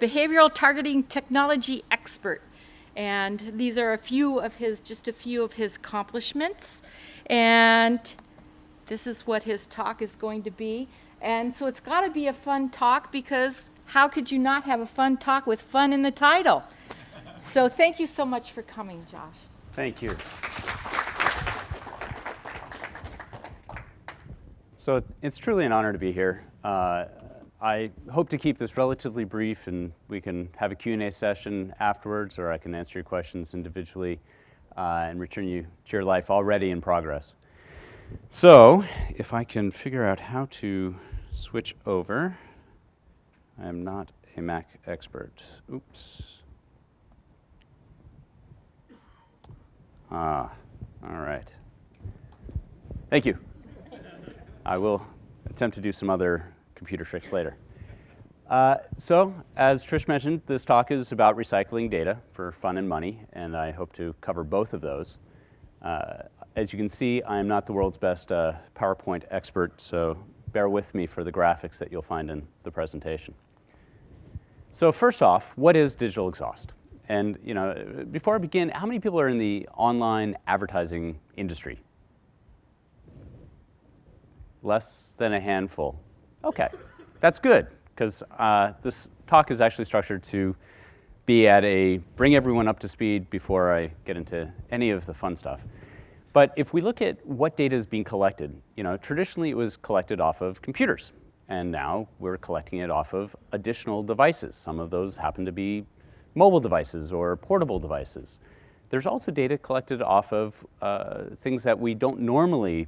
Behavioral targeting technology expert. And these are just a few of his accomplishments. And this is what his talk is going to be. And so it's got to be a fun talk, because how could you not have a fun talk with fun in the title? So thank you so much for coming, Josh. Thank you. So it's truly an honor to be here. I hope to keep this relatively brief, and we can have a Q&A session afterwards, or I can answer your questions individually and return you to your life already in progress. So if I can figure out how to switch over. I am not a Mac expert. Oops. All right. Thank you. I will attempt to do some other computer tricks later. So, as Trish mentioned, this talk is about recycling data for fun and money, and I hope to cover both of those. As you can see, I am not the world's best PowerPoint expert, so bear with me for the graphics that you'll find in the presentation. So first off, what is digital exhaust? And before I begin, how many people are in the online advertising industry? Less than a handful. Okay, that's good, because this talk is actually structured to be at bring everyone up to speed before I get into any of the fun stuff. But if we look at what data is being collected, traditionally it was collected off of computers, and now we're collecting it off of additional devices. Some of those happen to be mobile devices or portable devices. There's also data collected off of things that we don't normally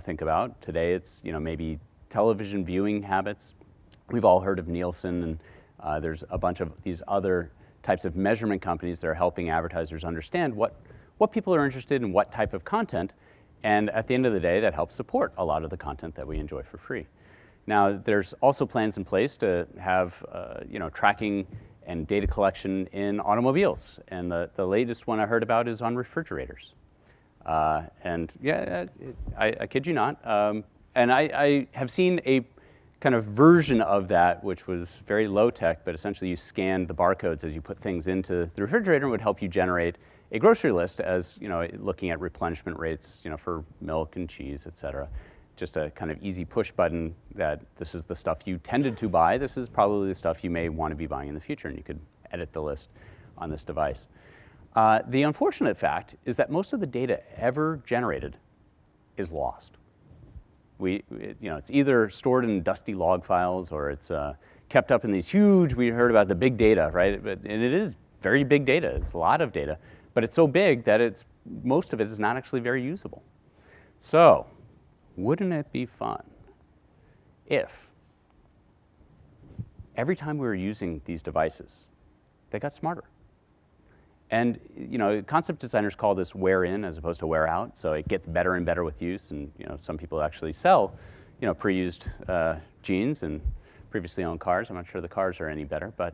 think about. Today it's maybe television viewing habits. We've all heard of Nielsen, and there's a bunch of these other types of measurement companies that are helping advertisers understand what people are interested in, what type of content, and at the end of the day, that helps support a lot of the content that we enjoy for free. Now, there's also plans in place to have tracking and data collection in automobiles, and the latest one I heard about is on refrigerators. And yeah, I kid you not. And I have seen a kind of version of that, which was very low tech, but essentially you scanned the barcodes as you put things into the refrigerator, and would help you generate a grocery list as looking at replenishment rates for milk and cheese, et cetera. Just a kind of easy push button that this is the stuff you tended to buy. This is probably the stuff you may want to be buying in the future, and you could edit the list on this device. The unfortunate fact is that most of the data ever generated is lost. It's either stored in dusty log files, or it's kept up in these huge, we heard about the big data, right? And it is very big data. It's a lot of data, but it's so big that most of it is not actually very usable. So, wouldn't it be fun if every time we were using these devices, they got smarter? And concept designers call this wear in as opposed to wear out. So it gets better and better with use. And some people actually sell pre-used jeans and previously owned cars. I'm not sure the cars are any better, but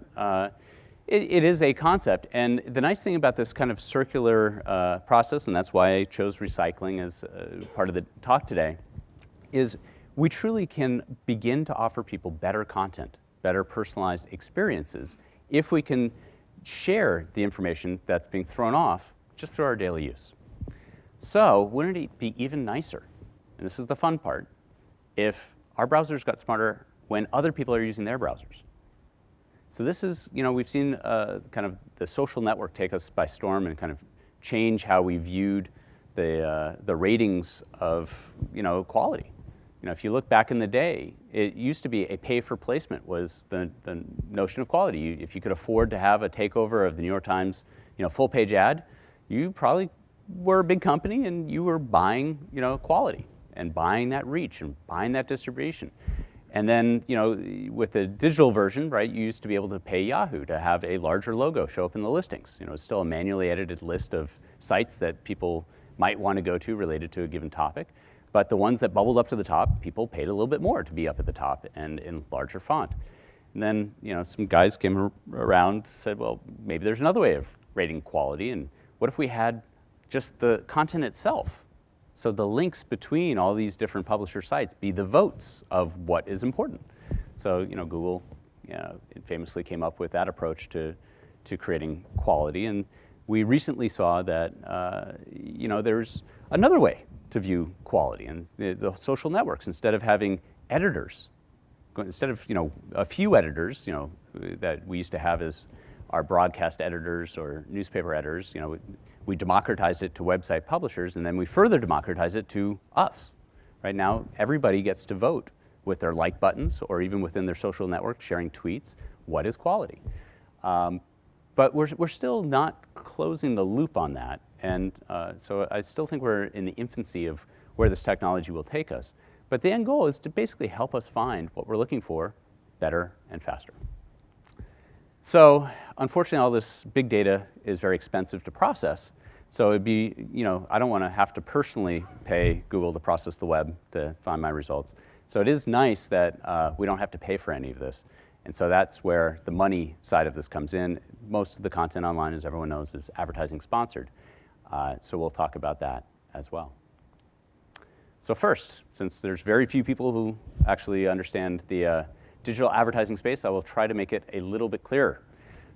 it is a concept. And the nice thing about this kind of circular process, and that's why I chose recycling as part of the talk today, is we truly can begin to offer people better content, better personalized experiences, if we can share the information that's being thrown off just through our daily use. So wouldn't it be even nicer, and this is the fun part, if our browsers got smarter when other people are using their browsers? So this is, we've seen kind of the social network take us by storm and kind of change how we viewed the ratings of quality. If you look back in the day, it used to be a pay-for-placement was the notion of quality. If you could afford to have a takeover of the New York Times, full-page ad, you probably were a big company and you were buying, quality and buying that reach and buying that distribution. And then, with the digital version, right, you used to be able to pay Yahoo to have a larger logo show up in the listings. It's still a manually edited list of sites that people might want to go to related to a given topic. But the ones that bubbled up to the top, people paid a little bit more to be up at the top and in larger font. And then, some guys came around, said, well, maybe there's another way of rating quality. And what if we had just the content itself? So the links between all these different publisher sites be the votes of what is important. So, Google it famously came up with that approach to creating quality. And we recently saw that there's another way to view quality, and the social networks, instead of having editors, instead of a few editors that we used to have as our broadcast editors or newspaper editors, we democratized it to website publishers, and then we further democratized it to us. Right now, everybody gets to vote with their like buttons or even within their social network, sharing tweets, what is quality? But we're still not closing the loop on that. And so I still think we're in the infancy of where this technology will take us. But the end goal is to basically help us find what we're looking for better and faster. So unfortunately, all this big data is very expensive to process. So it'd be, I don't want to have to personally pay Google to process the web to find my results. So it is nice that we don't have to pay for any of this. And so that's where the money side of this comes in. Most of the content online, as everyone knows, is advertising sponsored. So we'll talk about that as well. So first, since there's very few people who actually understand the digital advertising space, I will try to make it a little bit clearer.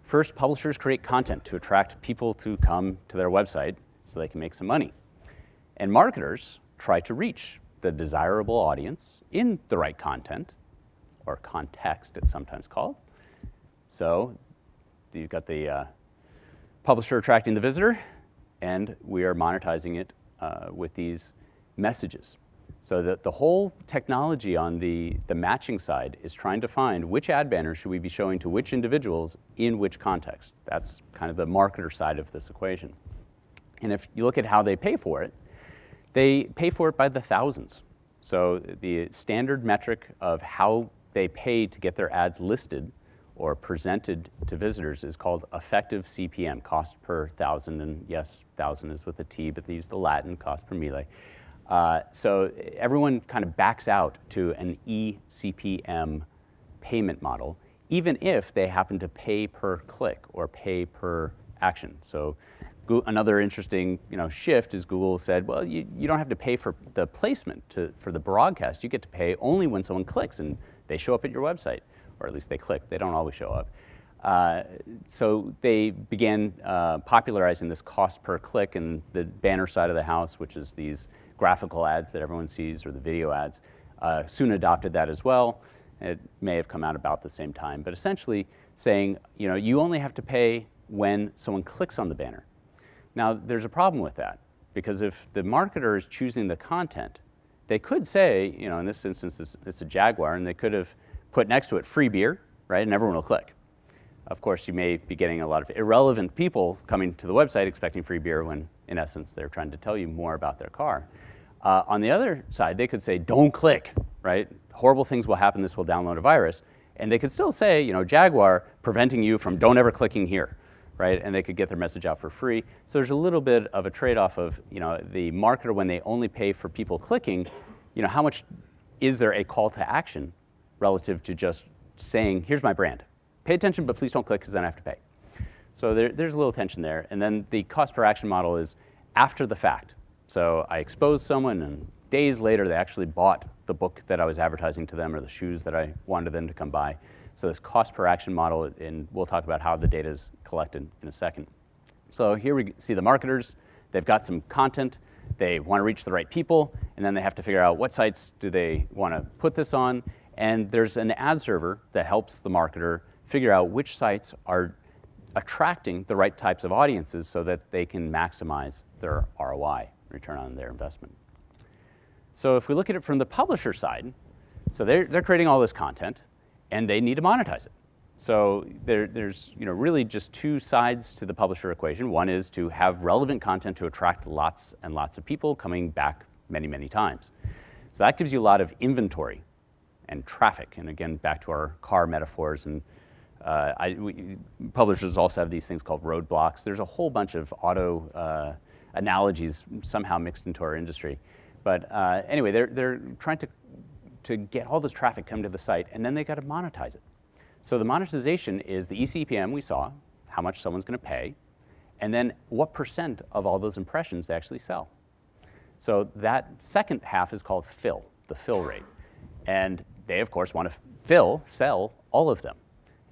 First, publishers create content to attract people to come to their website so they can make some money. And marketers try to reach the desirable audience in the right content, or context it's sometimes called. So you've got the publisher attracting the visitor, and we are monetizing it with these messages. So that the whole technology on the matching side is trying to find which ad banner should we be showing to which individuals in which context. That's kind of the marketer side of this equation. And if you look at how they pay for it by the thousands. So the standard metric of how they pay to get their ads listed or presented to visitors is called effective CPM, cost per thousand. And yes, thousand is with a T, but they use the Latin cost per mille. So everyone kind of backs out to an eCPM payment model, even if they happen to pay per click or pay per action. So another interesting shift is Google said, well, you don't have to pay for the placement for the broadcast. You get to pay only when someone clicks and they show up at your website, or at least they click. They don't always show up. So they began popularizing this cost per click, and the banner side of the house, which is these graphical ads that everyone sees, or the video ads, soon adopted that as well. It may have come out about the same time, but essentially saying, you only have to pay when someone clicks on the banner. Now, there's a problem with that, because if the marketer is choosing the content, they could say, in this instance, it's a Jaguar, and they could have put next to it free beer, right, and everyone will click. Of course, you may be getting a lot of irrelevant people coming to the website expecting free beer when, in essence, they're trying to tell you more about their car. On the other side, they could say, don't click, right? Horrible things will happen, this will download a virus. And they could still say, Jaguar preventing you from don't ever clicking here, right? And they could get their message out for free. So there's a little bit of a trade-off of, the marketer, when they only pay for people clicking, how much is there a call to action relative to just saying, here's my brand. Pay attention, but please don't click, because then I have to pay. So there's a little tension there. And then the cost per action model is after the fact. So I exposed someone, and days later, they actually bought the book that I was advertising to them, or the shoes that I wanted them to come buy. So this cost per action model, and we'll talk about how the data is collected in a second. So here we see the marketers. They've got some content. They want to reach the right people, and then they have to figure out what sites do they want to put this on. And there's an ad server that helps the marketer figure out which sites are attracting the right types of audiences so that they can maximize their ROI, return on their investment. So if we look at it from the publisher side, so they're creating all this content, and they need to monetize it. So there's really just two sides to the publisher equation. One is to have relevant content to attract lots and lots of people coming back many, many times. So that gives you a lot of inventory and traffic. And again, back to our car metaphors, and publishers also have these things called roadblocks. There's a whole bunch of auto analogies somehow mixed into our industry. But anyway, they're trying to get all this traffic come to the site, and then they got to monetize it. So the monetization is the eCPM we saw, how much someone's going to pay, and then what % of all those impressions they actually sell. So that second half is called fill, the fill rate. And they, of course, want to sell all of them.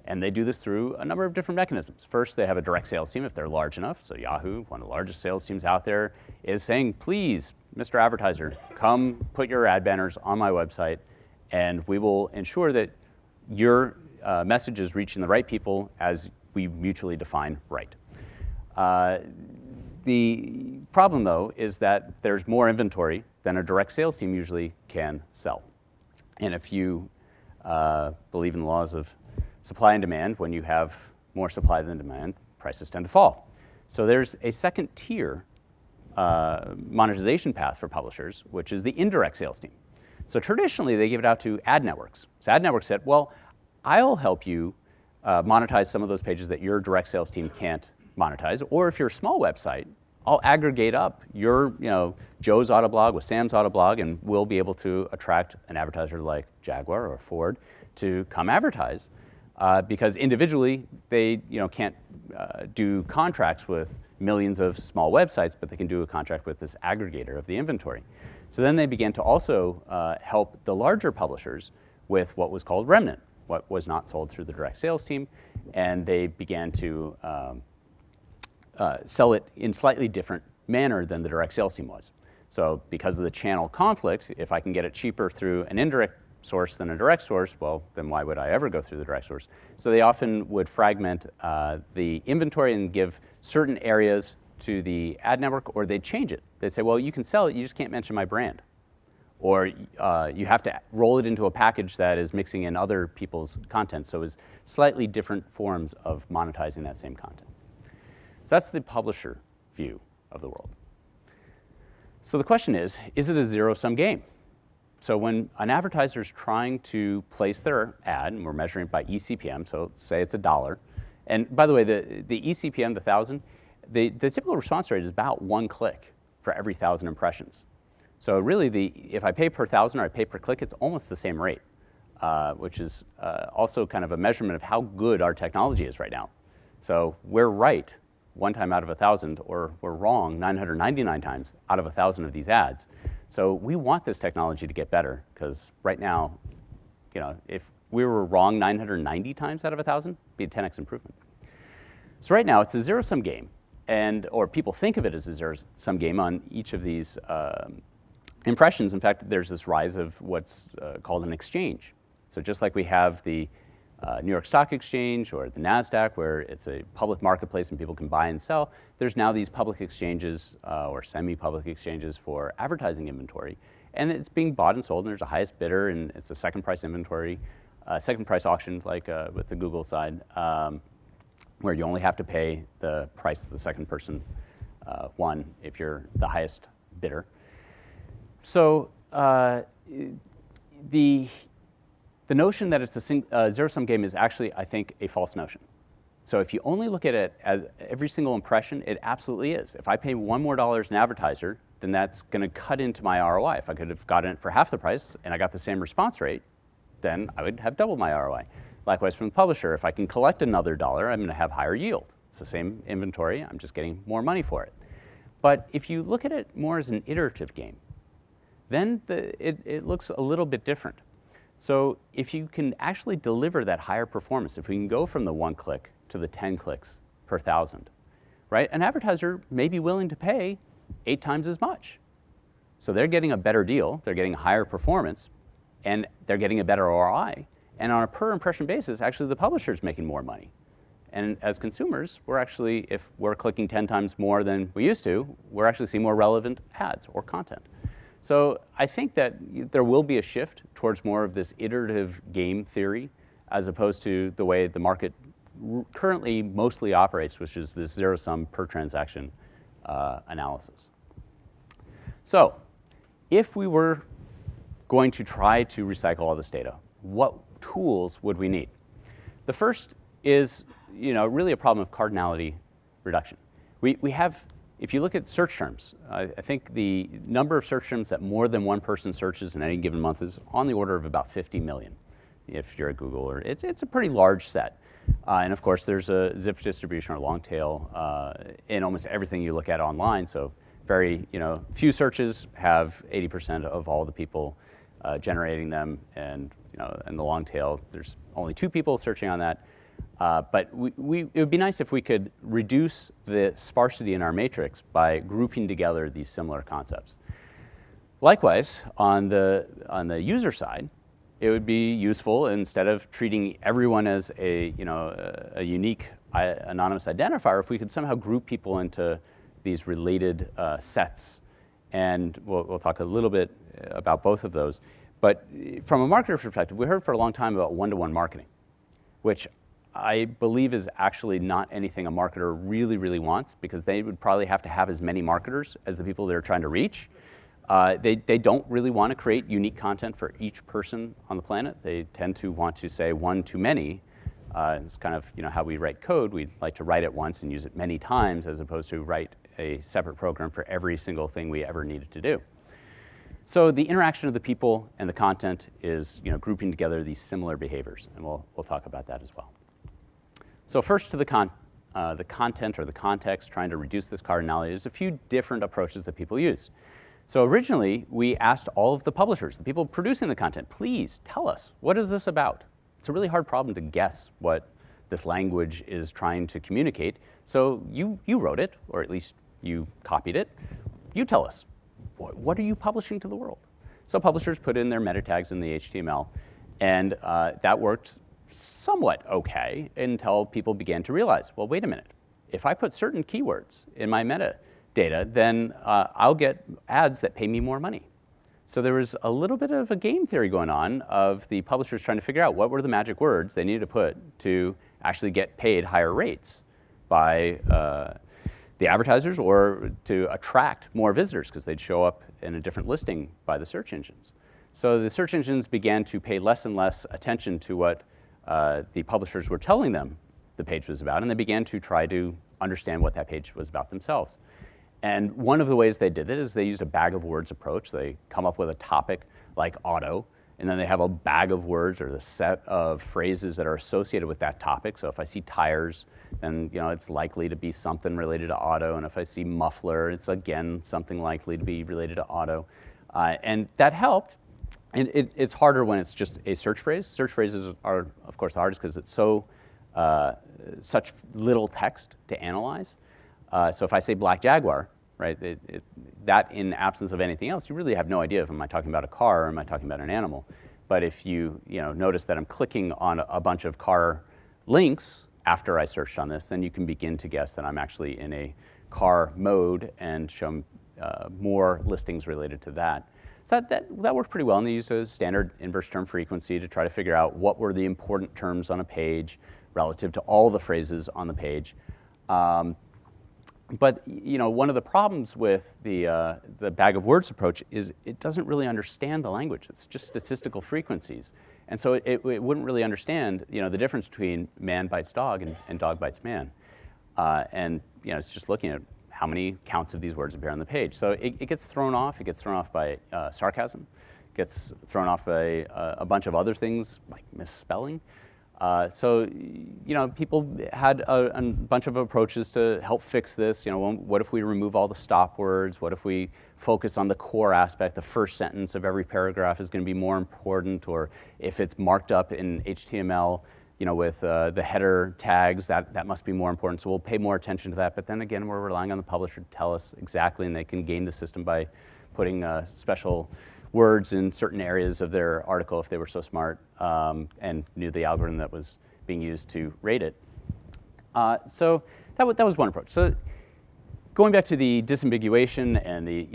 And they do this through a number of different mechanisms. First, they have a direct sales team if they're large enough. So Yahoo, one of the largest sales teams out there, is saying, please, Mr. Advertiser, come put your ad banners on my website, and we will ensure that your message is reaching the right people as we mutually define right. The problem, though, is that there's more inventory than a direct sales team usually can sell. And if you believe in the laws of supply and demand, when you have more supply than demand, prices tend to fall. So there's a second tier monetization path for publishers, which is the indirect sales team. So traditionally, they give it out to ad networks. So ad networks said, well, I'll help you monetize some of those pages that your direct sales team can't monetize. Or if you're a small website, I'll aggregate up your, Joe's Autoblog with Sam's Autoblog, and we'll be able to attract an advertiser like Jaguar or Ford to come advertise. Because individually, they can't do contracts with millions of small websites, but they can do a contract with this aggregator of the inventory. So then they began to also help the larger publishers with what was called remnant, what was not sold through the direct sales team, and they began to sell it in slightly different manner than the direct sales team was. So because of the channel conflict, if I can get it cheaper through an indirect source than a direct source, well, then why would I ever go through the direct source? So they often would fragment the inventory and give certain areas to the ad network, or they'd change it. They'd say, well, you can sell it, you just can't mention my brand. Or you have to roll it into a package that is mixing in other people's content. So it's slightly different forms of monetizing that same content. So that's the publisher view of the world. So the question is it a zero-sum game? So when an advertiser is trying to place their ad, and we're measuring it by eCPM, so let's say it's $1. And by the way, the eCPM, the 1,000, the typical response rate is about 1 click for every 1,000 impressions. So really, if I pay per 1,000 or I pay per click, it's almost the same rate, which is also kind of a measurement of how good our technology is right now. So we're right 1 time out of 1,000, or we're wrong 999 times out of 1,000 of these ads. So we want this technology to get better, because right now, if we were wrong 990 times out of 1,000, it'd be a 10x improvement. So right now, it's a zero-sum game, or people think of it as a zero-sum game on each of these impressions. In fact, there's this rise of what's called an exchange. So just like we have the New York Stock Exchange or the NASDAQ, where it's a public marketplace and people can buy and sell, there's now these public exchanges or semi-public exchanges for advertising inventory. And it's being bought and sold, and there's a highest bidder, and it's a second price inventory, second price auction, like with the Google side, where you only have to pay the price that the second person won if you're the highest bidder. So the notion that it's a zero-sum game is actually, I think, a false notion. So if you only look at it as every single impression, it absolutely is. If I pay $1 more as an advertiser, then that's going to cut into my ROI. If I could have gotten it for half the price and I got the same response rate, then I would have doubled my ROI. Likewise from the publisher, if I can collect another $1, I'm going to have higher yield. It's the same inventory, I'm just getting more money for it. But if you look at it more as an iterative game, then it looks a little bit different. So if you can actually deliver that higher performance, if we can go from the 1 click to the 10 clicks per 1,000, right? An advertiser may be willing to pay 8 times as much. So they're getting a better deal, they're getting higher performance, and they're getting a better ROI. And on a per impression basis, actually the publisher's making more money. And as consumers, we're actually, if we're clicking 10 times more than we used to, we're actually seeing more relevant ads or content. So I think that there will be a shift towards more of this iterative game theory, as opposed to the way the market currently mostly operates, which is this zero-sum per transaction analysis. So if we were going to try to recycle all this data, what tools would we need? The first is really a problem of cardinality reduction. We have, if you look at search terms, I think the number of search terms that more than one person searches in any given month is on the order of about 50 million. If you're at Google, or it's a pretty large set. And of course, there's a zip distribution or long tail in almost everything you look at online. So very, few searches have 80% of all the people generating them, and in the long tail, there's only 2 people searching on that. But it would be nice if we could reduce the sparsity in our matrix by grouping together these similar concepts. Likewise, on the user side, it would be useful, instead of treating everyone as a unique anonymous identifier, if we could somehow group people into these related sets. And we'll talk a little bit about both of those. But from a marketer perspective, we heard for a long time about one-to-one marketing, which I believe is actually not anything a marketer really, really wants, because they would probably have to have as many marketers as the people they're trying to reach. They don't really want to create unique content for each person on the planet. They tend to want to say one too many. It's kind of how we write code. We'd like to write it once and use it many times, as opposed to write a separate program for every single thing we ever needed to do. So the interaction of the people and the content is grouping together these similar behaviors, and we'll talk about that as well. So first, to the content or the context, trying to reduce this cardinality. There's a few different approaches that people use. So originally, we asked all of the publishers, the people producing the content, please tell us, what is this about? It's a really hard problem to guess what this language is trying to communicate. So you wrote it, or at least you copied it. You tell us, what are you publishing to the world? So publishers put in their meta tags in the HTML, and that worked somewhat okay until people began to realize, well, wait a minute. If I put certain keywords in my metadata, then I'll get ads that pay me more money. So there was a little bit of a game theory going on of the publishers trying to figure out what were the magic words they needed to put to actually get paid higher rates by the advertisers, or to attract more visitors, because they'd show up in a different listing by the search engines. So the search engines began to pay less and less attention to what the publishers were telling them the page was about, and they began to try to understand what that page was about themselves. And one of the ways they did it is they used a bag of words approach. They come up with a topic like auto, and then they have a bag of words, or the set of phrases that are associated with that topic. So if I see tires, then it's likely to be something related to auto. And if I see muffler, it's again something likely to be related to auto. And that helped. And it's harder when it's just a search phrase. Search phrases are, of course, the hardest because it's such little text to analyze. So if I say black Jaguar, right, that in absence of anything else, you really have no idea if am I talking about a car or am I talking about an animal. But if you notice that I'm clicking on a bunch of car links after I searched on this, then you can begin to guess that I'm actually in a car mode and show more listings related to that. So that worked pretty well, and they used a standard inverse term frequency to try to figure out what were the important terms on a page relative to all the phrases on the page. But one of the problems with the bag of words approach is it doesn't really understand the language. It's just statistical frequencies, and so it wouldn't really understand the difference between man bites dog and dog bites man. And it's just looking at how many counts of these words appear on the page. So it gets thrown off. It gets thrown off by sarcasm. It gets thrown off by a bunch of other things like misspelling. So people had a bunch of approaches to help fix this. What if we remove all the stop words? What if we focus on the core aspect? The first sentence of every paragraph is going to be more important. Or if it's marked up in HTML, with the header tags, that must be more important. So we'll pay more attention to that. But then again, we're relying on the publisher to tell us exactly, and they can game the system by putting special words in certain areas of their article if they were so smart and knew the algorithm that was being used to rate it. So that was one approach. So going back to the disambiguation and the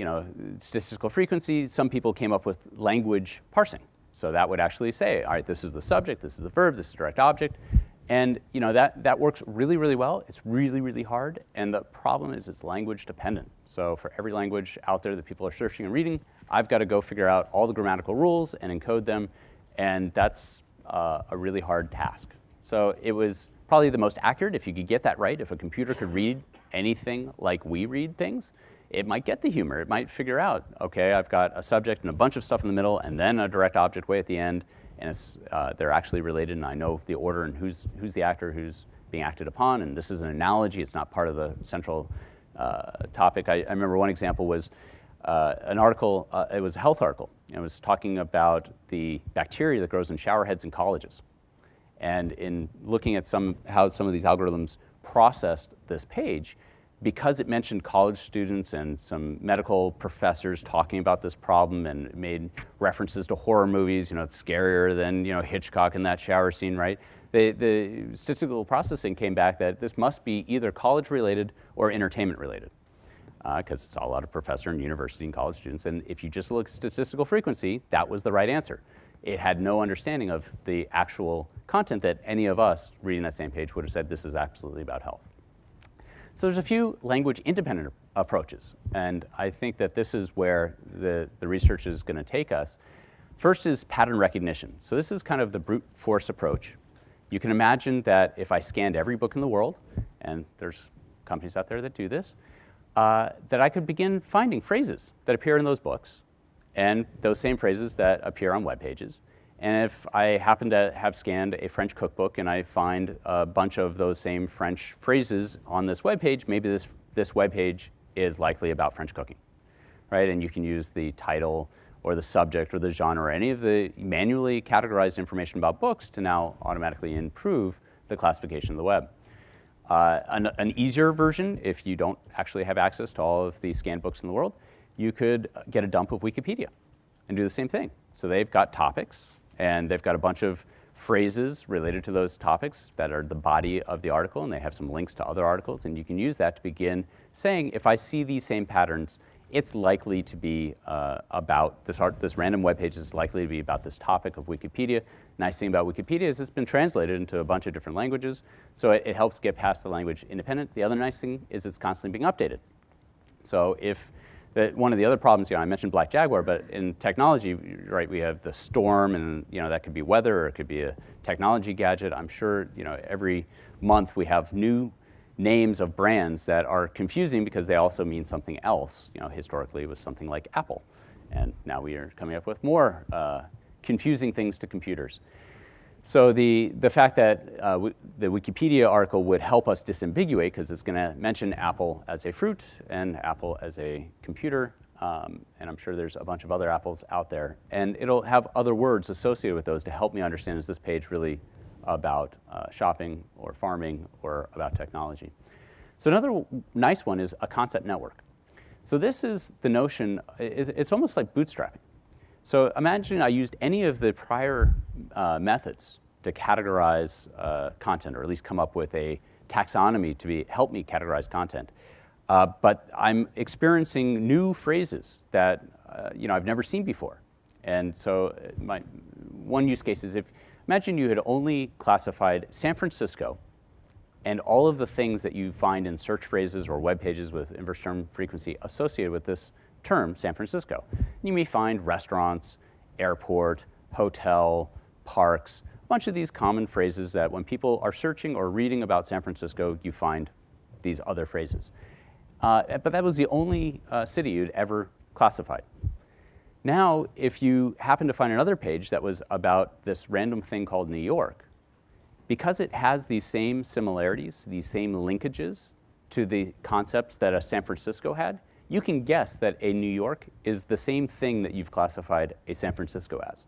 statistical frequency, some people came up with language parsing. So that would actually say, all right, this is the subject, this is the verb, this is the direct object. And that works really, really well. It's really, really hard. And the problem is it's language dependent. So for every language out there that people are searching and reading, I've got to go figure out all the grammatical rules and encode them. And that's a really hard task. So it was probably the most accurate. If you could get that right, if a computer could read anything like we read things, it might get the humor. It might figure out, OK, I've got a subject and a bunch of stuff in the middle, and then a direct object way at the end. And they're actually related, and I know the order and who's the actor who's being acted upon. And this is an analogy. It's not part of the central topic. I remember one example was an article. It was a health article. And it was talking about the bacteria that grows in shower heads in colleges. And in looking at how some of these algorithms processed this page, because it mentioned college students and some medical professors talking about this problem and made references to horror movies, it's scarier than, Hitchcock in that shower scene, right? The statistical processing came back that this must be either college-related or entertainment-related, because it's all out of professor and university and college students. And if you just look at statistical frequency, that was the right answer. It had no understanding of the actual content that any of us reading that same page would have said this is absolutely about health. So there's a few language-independent approaches, and I think that this is where the research is going to take us. First is pattern recognition. So this is kind of the brute force approach. You can imagine that if I scanned every book in the world, and there's companies out there that do this, that I could begin finding phrases that appear in those books, and those same phrases that appear on web pages. And if I happen to have scanned a French cookbook and I find a bunch of those same French phrases on this web page, maybe this web page is likely about French cooking, right? And you can use the title or the subject or the genre or any of the manually categorized information about books to now automatically improve the classification of the web. An easier version, if you don't actually have access to all of the scanned books in the world, you could get a dump of Wikipedia and do the same thing. So they've got topics, and they've got a bunch of phrases related to those topics that are the body of the article, and they have some links to other articles, and you can use that to begin saying, if I see these same patterns, it's likely to be about this random web page is likely to be about this topic of Wikipedia. Nice thing about Wikipedia is it's been translated into a bunch of different languages, so it helps get past the language independent. The other nice thing is it's constantly being updated. So if one of the other problems, I mentioned Black Jaguar, but in technology, right, we have the storm, and that could be weather, or it could be a technology gadget. I'm sure every month we have new names of brands that are confusing because they also mean something else. Historically it was something like Apple, and now we are coming up with more confusing things to computers. So the fact that the Wikipedia article would help us disambiguate, because it's going to mention Apple as a fruit and Apple as a computer, and I'm sure there's a bunch of other apples out there, and it'll have other words associated with those to help me understand, is this page really about shopping or farming or about technology? So another nice one is a concept network. So this is the notion, it's almost like bootstrapping. So imagine I used any of the prior methods to categorize content, or at least come up with a taxonomy to help me categorize content. But I'm experiencing new phrases that I've never seen before. And so one use case is, imagine you had only classified San Francisco and all of the things that you find in search phrases or web pages with inverse term frequency associated with this term, San Francisco. You may find restaurants, airport, hotel, parks, a bunch of these common phrases that when people are searching or reading about San Francisco, you find these other phrases. But that was the only city you'd ever classified. Now, if you happen to find another page that was about this random thing called New York, because it has these same similarities, these same linkages to the concepts that a San Francisco had, you can guess that a New York is the same thing that you've classified a San Francisco as.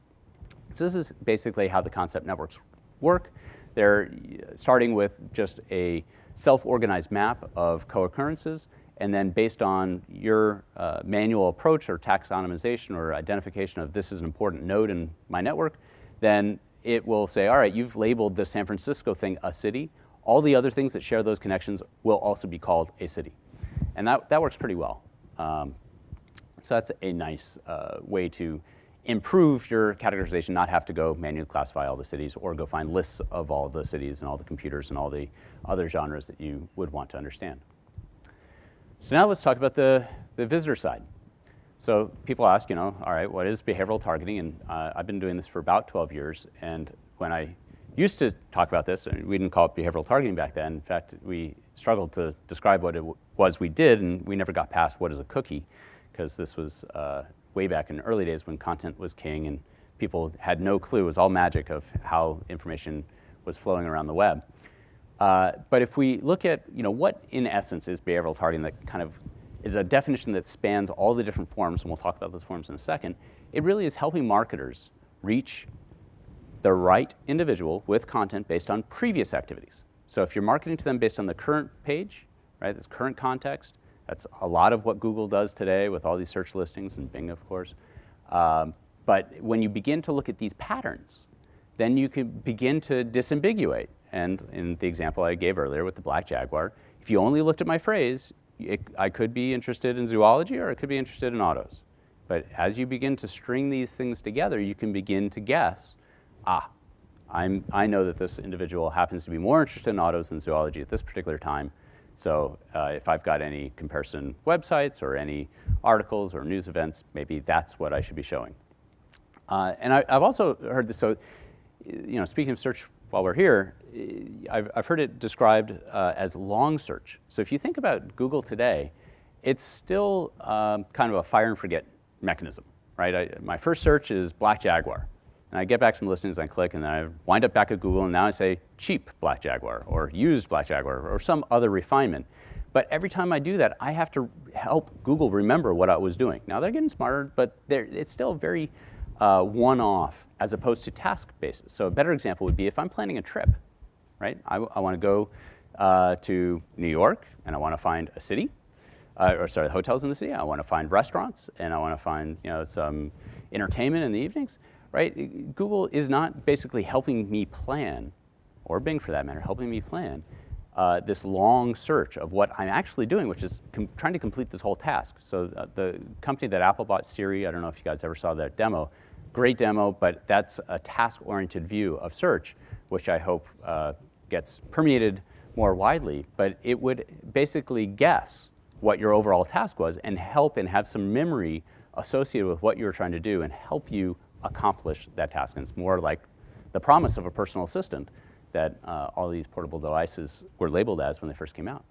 So this is basically how the concept networks work. They're starting with just a self-organized map of co-occurrences, and then based on your manual approach or taxonomization or identification of this is an important node in my network, then it will say, all right, you've labeled the San Francisco thing a city. All the other things that share those connections will also be called a city. And that works pretty well. So that's a nice way to improve your categorization, not have to go manually classify all the cities or go find lists of all the cities and all the computers and all the other genres that you would want to understand. So now let's talk about the visitor side. So people ask, all right, what is behavioral targeting? And I've been doing this for about 12 years. And when I used to talk about this, and we didn't call it behavioral targeting back then. In fact, we struggled to describe what it was we did, and we never got past what is a cookie, because this was way back in the early days when content was king and people had no clue. It was all magic of how information was flowing around the web. But if we look at what in essence is behavioral targeting, that kind of is a definition that spans all the different forms, and we'll talk about those forms in a second. It really is helping marketers reach the right individual with content based on previous activities. So if you're marketing to them based on the current page, right, this current context, that's a lot of what Google does today with all these search listings and Bing, of course. But when you begin to look at these patterns, then you can begin to disambiguate. And in the example I gave earlier with the black jaguar, if you only looked at my phrase, I could be interested in zoology or I could be interested in autos. But as you begin to string these things together, you can begin to guess, I know that this individual happens to be more interested in autos than zoology at this particular time. So if I've got any comparison websites or any articles or news events, maybe that's what I should be showing. And I've also heard this, so speaking of search while we're here, I've heard it described as long search. So if you think about Google today, it's still kind of a fire and forget mechanism, right? My first search is black jaguar. And I get back some listings, I click, and then I wind up back at Google, and now I say cheap black jaguar, or used black jaguar, or some other refinement. But every time I do that, I have to help Google remember what I was doing. Now they're getting smarter, but it's still very one-off as opposed to task basis. So a better example would be if I'm planning a trip, right? I want to go to New York, and I want to find a city, the hotels in the city. I want to find restaurants, and I want to find some entertainment in the evenings. Right? Google is not basically helping me plan, or Bing for that matter, helping me plan this long search of what I'm actually doing, which is trying to complete this whole task. So the company that Apple bought, Siri, I don't know if you guys ever saw that demo, great demo, but that's a task-oriented view of search, which I hope gets permeated more widely. But it would basically guess what your overall task was and help and have some memory associated with what you were trying to do and help you accomplish that task. And it's more like the promise of a personal assistant that all these portable devices were labeled as when they first came out.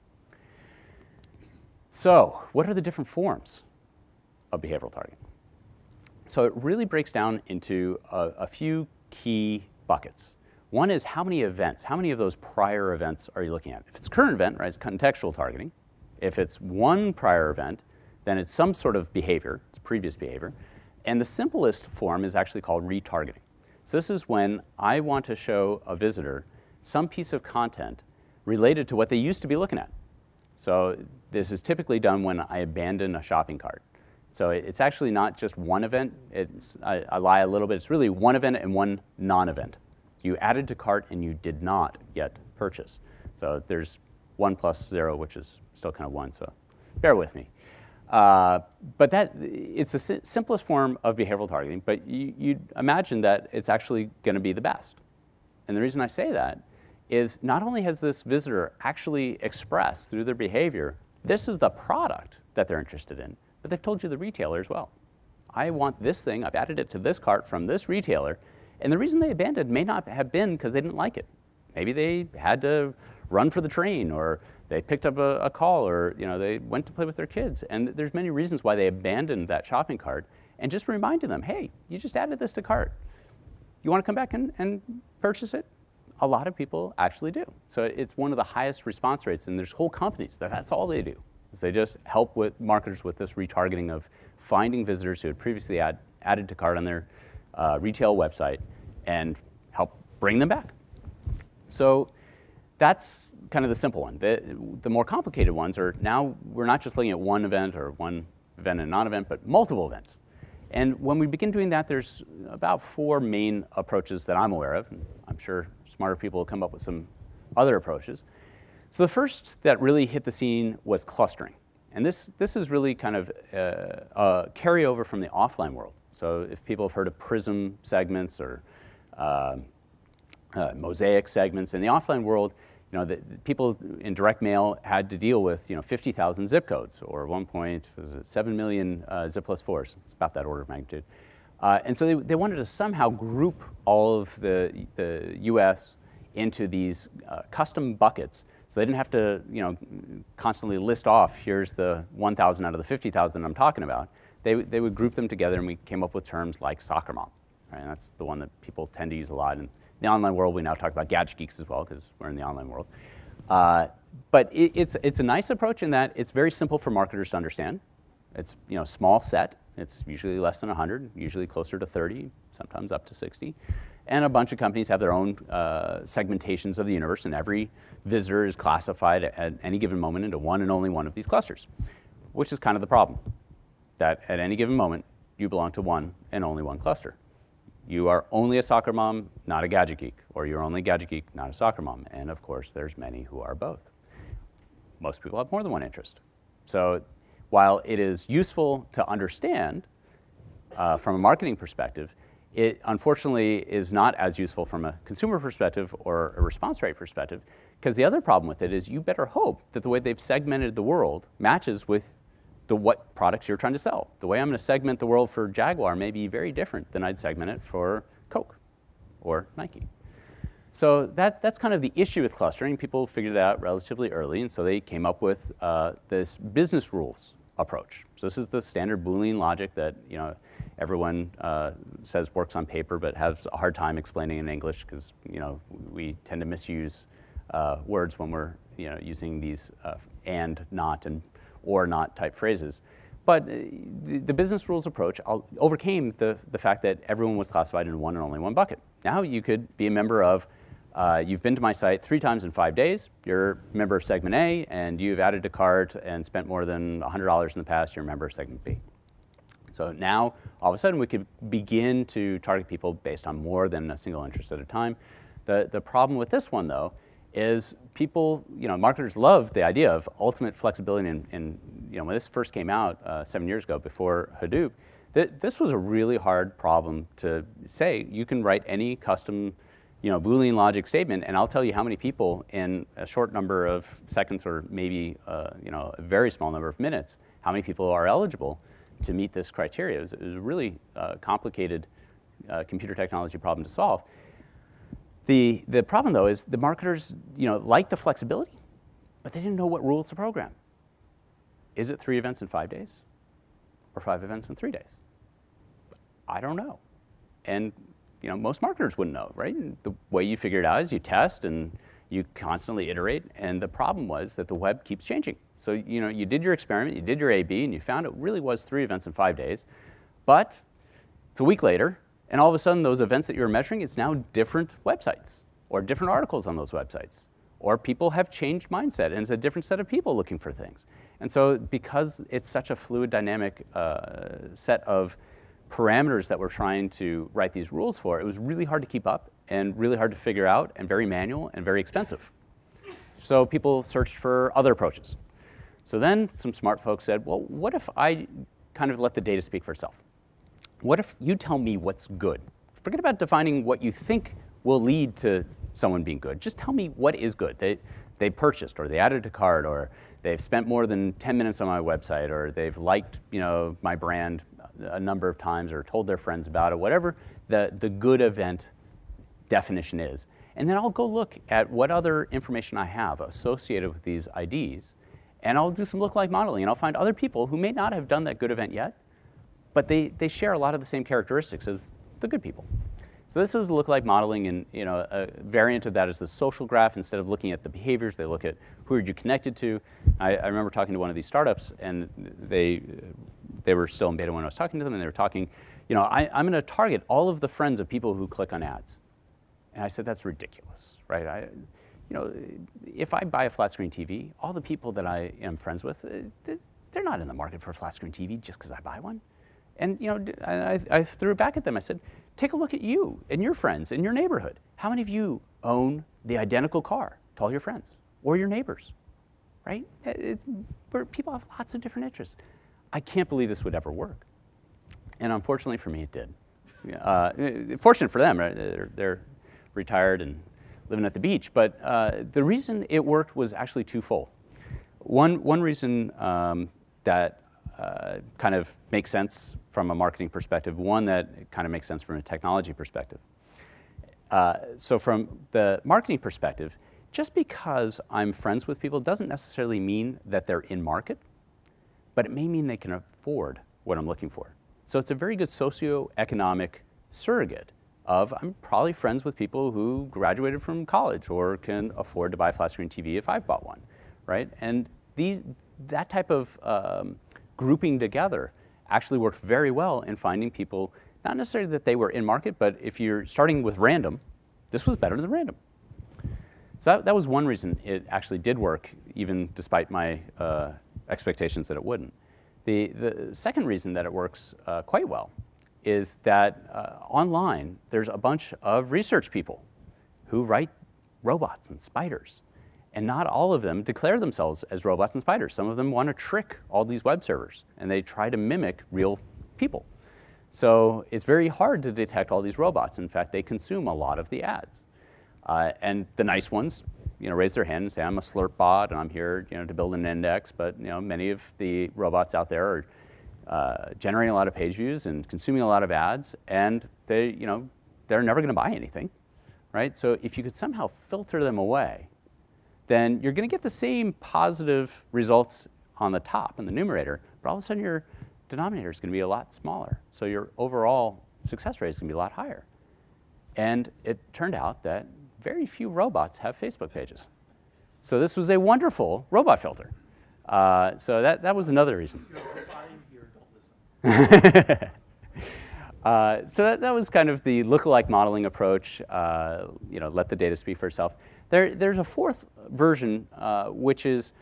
So what are the different forms of behavioral targeting? So it really breaks down into a few key buckets. One is how many events, how many of those prior events are you looking at? If it's current event, right, it's contextual targeting. If it's one prior event, then it's some sort of behavior, it's previous behavior. And the simplest form is actually called retargeting. So this is when I want to show a visitor some piece of content related to what they used to be looking at. So this is typically done when I abandon a shopping cart. So it's actually not just one event. I lie a little bit. It's really one event and one non-event. You added to cart and you did not yet purchase. So there's 1 plus 0, which is still kind of 1, so bear with me. But it's the simplest form of behavioral targeting, but you'd imagine that it's actually going to be the best. And the reason I say that is not only has this visitor actually expressed through their behavior, this is the product that they're interested in, but they've told you the retailer as well. I want this thing, I've added it to this cart from this retailer, and the reason they abandoned may not have been because they didn't like it. Maybe they had to run for the train, or they picked up a call, or they went to play with their kids. And there's many reasons why they abandoned that shopping cart. And just reminding them, hey, you just added this to cart. You want to come back and purchase it? A lot of people actually do. So it's one of the highest response rates, and there's whole companies that's all they do. Is they just help with marketers with this retargeting of finding visitors who had previously added to cart on their retail website and help bring them back. So that's kind of the simple one. The more complicated ones are now we're not just looking at one event or one event and non-event, but multiple events. And when we begin doing that, there's about 4 main approaches that I'm aware of. And I'm sure smarter people will come up with some other approaches. So the first that really hit the scene was clustering. And this is really kind of a carryover from the offline world. So if people have heard of prism segments or mosaic segments, in the offline world, the people in direct mail had to deal with 50,000 zip codes, or 1.7 million zip plus 4s. It's about that order of magnitude. And so they wanted to somehow group all of the U.S. into these custom buckets, so they didn't have to constantly list off, here's the 1,000 out of the 50,000 I'm talking about. They would group them together, and we came up with terms like soccer mom. Right? And that's the one that people tend to use a lot. And in the online world, we now talk about gadget geeks as well, because we're in the online world. But it's a nice approach in that it's very simple for marketers to understand. It's small set. It's usually less than 100, usually closer to 30, sometimes up to 60. And a bunch of companies have their own segmentations of the universe, and every visitor is classified at any given moment into one and only one of these clusters, which is kind of the problem, that at any given moment, you belong to one and only one cluster. You are only a soccer mom, not a gadget geek, or you're only a gadget geek, not a soccer mom. And of course, there's many who are both. Most people have more than one interest. So while it is useful to understand from a marketing perspective, it unfortunately is not as useful from a consumer perspective or a response rate perspective, because the other problem with it is you better hope that the way they've segmented the world matches with what products you're trying to sell. The way I'm going to segment the world for Jaguar may be very different than I'd segment it for Coke or Nike. So that's kind of the issue with clustering. People figured it out relatively early, and so they came up with this business rules approach. So this is the standard Boolean logic that everyone says works on paper, but has a hard time explaining in English because we tend to misuse words when we're using these and not and or not type phrases. But the business rules approach overcame the fact that everyone was classified in one and only one bucket. Now you could be a member of, you've been to my site 3 times in 5 days, you're a member of segment A, and you've added to cart and spent more than $100 in the past, you're a member of segment B. So now, all of a sudden, we could begin to target people based on more than a single interest at a time. The problem with this one, though, is people, marketers love the idea of ultimate flexibility. And when this first came out 7 years ago before Hadoop, this was a really hard problem to say. You can write any custom, Boolean logic statement, and I'll tell you how many people in a short number of seconds or maybe a very small number of minutes, how many people are eligible to meet this criteria. It was a really complicated computer technology problem to solve. The problem, though, is the marketers, like the flexibility, but they didn't know what rules to program. Is it 3 events in 5 days, or 5 events in 3 days? I don't know, and most marketers wouldn't know, right? The way you figure it out is you test and you constantly iterate, and the problem was that the web keeps changing. So you did your experiment, you did your A/B, and you found it really was 3 events in 5 days, but it's a week later. And all of a sudden, those events that you were measuring, it's now different websites or different articles on those websites. Or people have changed mindset, and it's a different set of people looking for things. And so because it's such a fluid, dynamic set of parameters that we're trying to write these rules for, it was really hard to keep up and really hard to figure out and very manual and very expensive. So people searched for other approaches. So then some smart folks said, well, what if I kind of let the data speak for itself? What if you tell me what's good? Forget about defining what you think will lead to someone being good. Just tell me what is good. They purchased, or they added to cart, or they've spent more than 10 minutes on my website, or they've liked my brand a number of times, or told their friends about it, whatever the good event definition is. And then I'll go look at what other information I have associated with these IDs, and I'll do some lookalike modeling, and I'll find other people who may not have done that good event yet, but they share a lot of the same characteristics as the good people. So this is lookalike modeling, and a variant of that is the social graph. Instead of looking at the behaviors, they look at who are you connected to. I remember talking to one of these startups, and they were still in beta when I was talking to them, and they were talking, I'm going to target all of the friends of people who click on ads. And I said, that's ridiculous, right? If I buy a flat screen TV, all the people that I am friends with, they're not in the market for a flat screen TV just because I buy one. And I threw it back at them. I said, take a look at you and your friends in your neighborhood. How many of you own the identical car to all your friends or your neighbors, right? People have lots of different interests. I can't believe this would ever work. And unfortunately for me, it did. Fortunate for them, right? They're retired and living at the beach. But the reason it worked was actually twofold. One reason that kind of makes sense from a marketing perspective, one that kind of makes sense from a technology perspective. So from the marketing perspective, just because I'm friends with people doesn't necessarily mean that they're in market, but it may mean they can afford what I'm looking for. So it's a very good socioeconomic surrogate of I'm probably friends with people who graduated from college or can afford to buy a flat screen TV if I've bought one, right? And that type of grouping together actually worked very well in finding people Not necessarily that they were in market, but if you're starting with random, this was better than random. So that was one reason it actually did work, even despite my expectations that it wouldn't. The second reason that it works quite well is that online, there's a bunch of research people who write robots and spiders. And not all of them declare themselves as robots and spiders. Some of them want to trick all these web servers, and they try to mimic real people. So it's very hard to detect all these robots. In fact, they consume a lot of the ads. And the nice ones, raise their hand and say, I'm a slurp bot, and I'm here, to build an index. But many of the robots out there are generating a lot of page views and consuming a lot of ads, and they're never going to buy anything, right? So if you could somehow filter them away, then you're going to get the same positive results on the top in the numerator, but all of a sudden your denominator is going to be a lot smaller. So your overall success rate is going to be a lot higher. And it turned out that very few robots have Facebook pages. So this was a wonderful robot filter. So that was another reason. If you're a robot in here, don't listen. So that was kind of the lookalike modeling approach, let the data speak for itself. There's a fourth version, which is,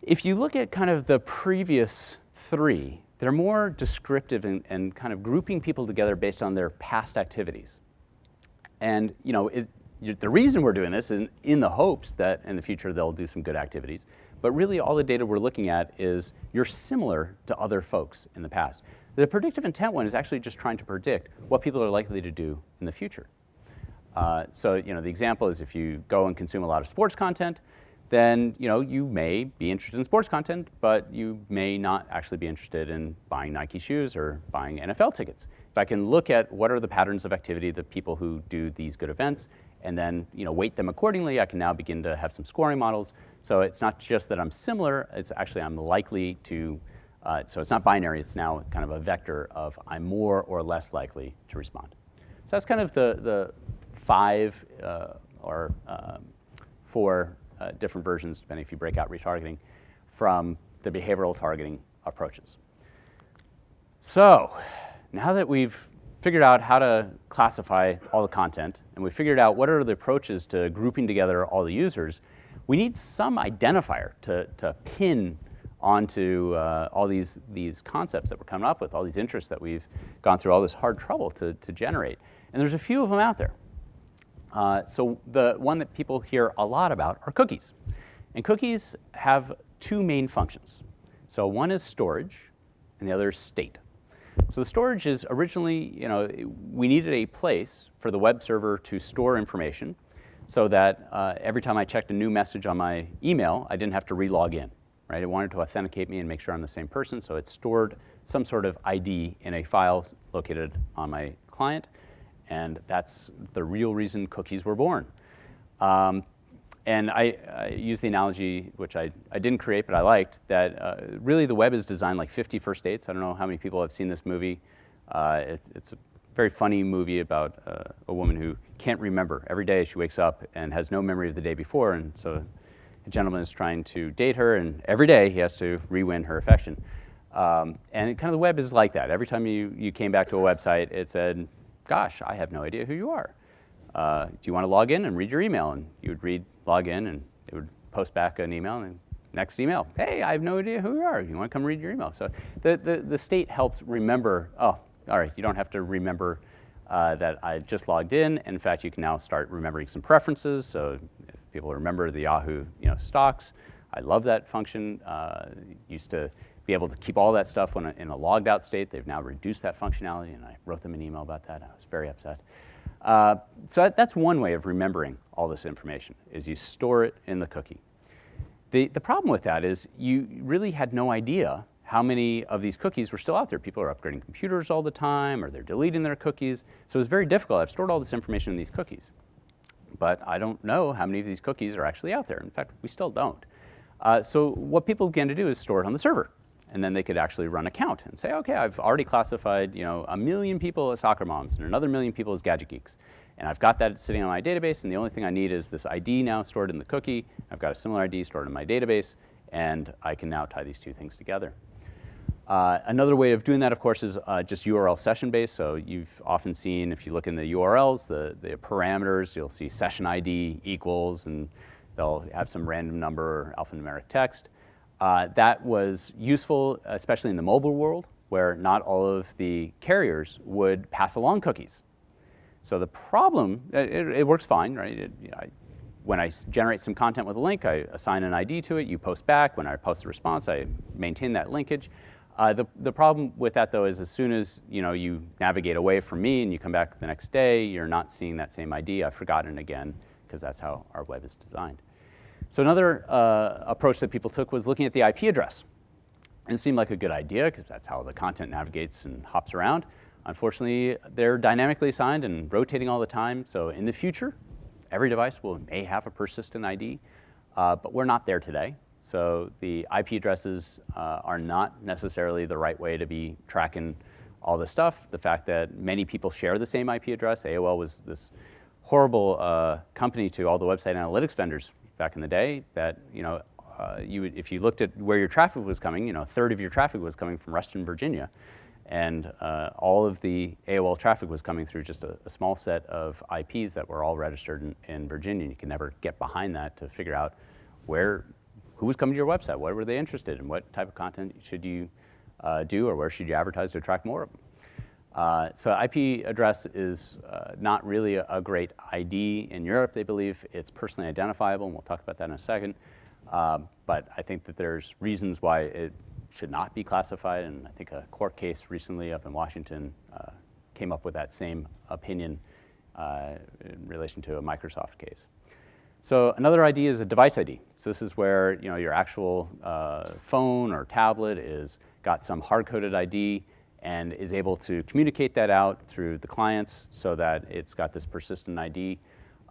if you look at kind of the previous three, they're more descriptive and kind of grouping people together based on their past activities. And the reason we're doing this is in the hopes that in the future they'll do some good activities. But really all the data we're looking at is you're similar to other folks in the past. The predictive intent one is actually just trying to predict what people are likely to do in the future. So the example is if you go and consume a lot of sports content, then you may be interested in sports content, but you may not actually be interested in buying Nike shoes or buying NFL tickets. If I can look at what are the patterns of activity, the people who do these good events, and then weight them accordingly, I can now begin to have some scoring models. So it's not just that I'm similar, it's actually I'm likely to, so it's not binary, it's now kind of a vector of I'm more or less likely to respond. So that's kind of the five or four different versions, depending if you break out retargeting, from the behavioral targeting approaches. So now that we've figured out how to classify all the content, and we figured out what are the approaches to grouping together all the users, we need some identifier to pin onto all these concepts that we're coming up with, all these interests that we've gone through all this hard trouble to generate. And there's a few of them out there. So the one that people hear a lot about are cookies. And cookies have two main functions. So one is storage, and the other is state. So the storage is originally, we needed a place for the web server to store information so that every time I checked a new message on my email, I didn't have to re-log in, right? It wanted to authenticate me and make sure I'm the same person, so it stored some sort of ID in a file located on my client. And that's the real reason cookies were born. And I use the analogy, which I didn't create, but I liked, that really the web is designed like 50 First Dates. I don't know how many people have seen this movie. It's a very funny movie about a woman who can't remember. Every day she wakes up and has no memory of the day before, and so a gentleman is trying to date her, and every day he has to re-win her affection. And kind of the web is like that. Every time you came back to a website, it said, gosh, I have no idea who you are. Do you want to log in and read your email? And you would log in, and it would post back an email, and next email, hey, I have no idea who you are. You want to come read your email? So the state helped remember, oh, all right, you don't have to remember that I just logged in. In fact, you can now start remembering some preferences. So if people remember the Yahoo stocks, I love that function. Used to be able to keep all that stuff in a logged out state. They've now reduced that functionality, and I wrote them an email about that. I was very upset. So that's one way of remembering all this information, is you store it in the cookie. The problem with that is you really had no idea how many of these cookies were still out there. People are upgrading computers all the time, or they're deleting their cookies. So it's very difficult. I've stored all this information in these cookies, but I don't know how many of these cookies are actually out there. In fact, we still don't. So what people began to do is store it on the server. And then they could actually run a count and say, okay, I've already classified 1 million people as soccer moms and another 1 million people as gadget geeks. And I've got that sitting on my database, and the only thing I need is this ID now stored in the cookie. I've got a similar ID stored in my database, and I can now tie these two things together. Another way of doing that, of course, is just URL session based. So you've often seen, if you look in the URLs, the parameters, you'll see session ID equals, and they'll have some random number or alphanumeric text. That was useful, especially in the mobile world, where not all of the carriers would pass along cookies. So the problem, it works fine, right? When I generate some content with a link, I assign an ID to it, you post back. When I post a response, I maintain that linkage. The problem with that, though, is as soon as you navigate away from me and you come back the next day, you're not seeing that same ID. I've forgotten again, because that's how our web is designed. So another approach that people took was looking at the IP address. And it seemed like a good idea, because that's how the content navigates and hops around. Unfortunately, they're dynamically assigned and rotating all the time. So in the future, every device may have a persistent ID, but we're not there today. So the IP addresses are not necessarily the right way to be tracking all this stuff. The fact that many people share the same IP address. AOL was this horrible company to all the website analytics vendors back in the day that, if you looked at where your traffic was coming, a third of your traffic was coming from Reston, Virginia. And all of the AOL traffic was coming through just a small set of IPs that were all registered in Virginia. And you can never get behind that to figure out who was coming to your website, what were they interested in, what type of content should you do, or where should you advertise to attract more of them. So IP address is not really a great ID in Europe, they believe. It's personally identifiable, and we'll talk about that in a second. But I think that there's reasons why it should not be classified, and I think a court case recently up in Washington came up with that same opinion in relation to a Microsoft case. So another ID is a device ID. So this is where your actual phone or tablet is got some hard-coded ID and is able to communicate that out through the clients so that it's got this persistent ID.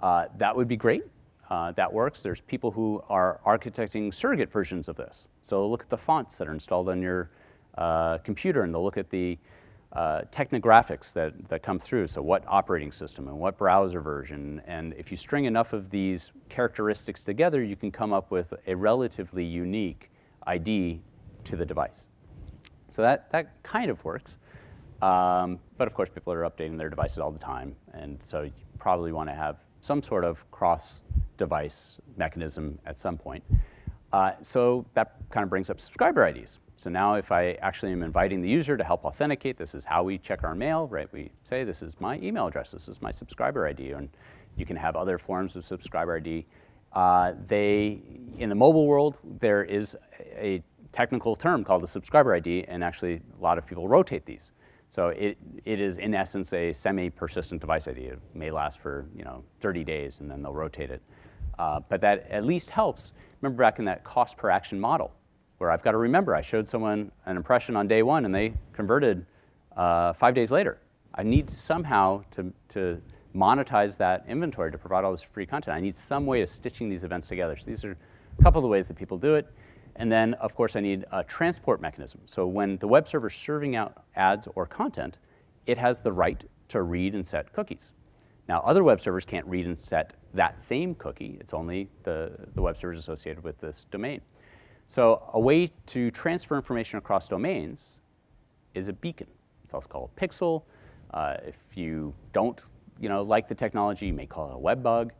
That would be great. That works. There's people who are architecting surrogate versions of this. So look at the fonts that are installed on your computer, and they'll look at the technographics that come through. So what operating system and what browser version. And if you string enough of these characteristics together, you can come up with a relatively unique ID to the device. So that kind of works. But of course, people are updating their devices all the time. And so you probably want to have some sort of cross-device mechanism at some point. So that kind of brings up subscriber IDs. So now if I actually am inviting the user to help authenticate, this is how we check our mail, right? We say, this is my email address, this is my subscriber ID, and you can have other forms of subscriber ID. In the mobile world, there is a technical term called a subscriber ID, and actually a lot of people rotate these. So it is, in essence, a semi-persistent device ID. It may last for 30 days, and then they'll rotate it. But that at least helps. Remember back in that cost per action model, where I've got to remember I showed someone an impression on day one, and they converted 5 days later. I need somehow to monetize that inventory to provide all this free content. I need some way of stitching these events together. So these are a couple of the ways that people do it. And then, of course, I need a transport mechanism. So when the web server is serving out ads or content, it has the right to read and set cookies. Now, other web servers can't read and set that same cookie. It's only the web servers associated with this domain. So a way to transfer information across domains is a beacon. It's also called a pixel. If you don't like the technology, you may call it a web bug.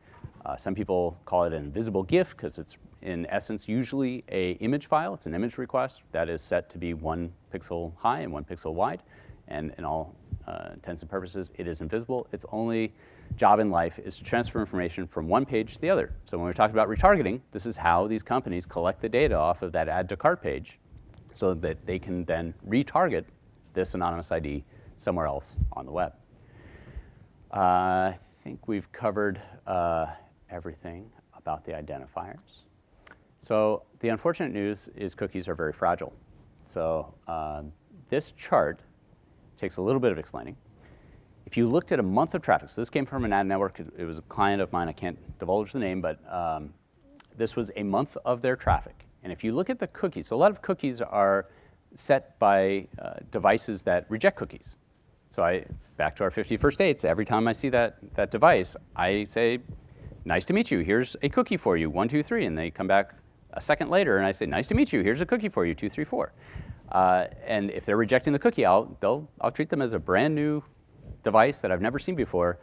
Some people call it an invisible GIF because it's, in essence, usually an image file. It's an image request that is set to be 1 pixel high and 1 pixel wide. And in all intents and purposes, it is invisible. Its only job in life is to transfer information from one page to the other. So when we're talking about retargeting, this is how these companies collect the data off of that add to cart page so that they can then retarget this anonymous ID somewhere else on the web. I think we've covered everything about the identifiers. So the unfortunate news is cookies are very fragile. So this chart takes a little bit of explaining. If you looked at a month of traffic, so this came from an ad network. It was a client of mine. I can't divulge the name, but this was a month of their traffic. And if you look at the cookies, so a lot of cookies are set by devices that reject cookies. So back to our 51st dates, every time I see that device, I say, nice to meet you. Here's a cookie for you, 1, 2, 3. And they come back a second later, and I say, nice to meet you. Here's a cookie for you, 2, 3, 4. And if they're rejecting the cookie, I'll treat them as a brand new device that I've never seen before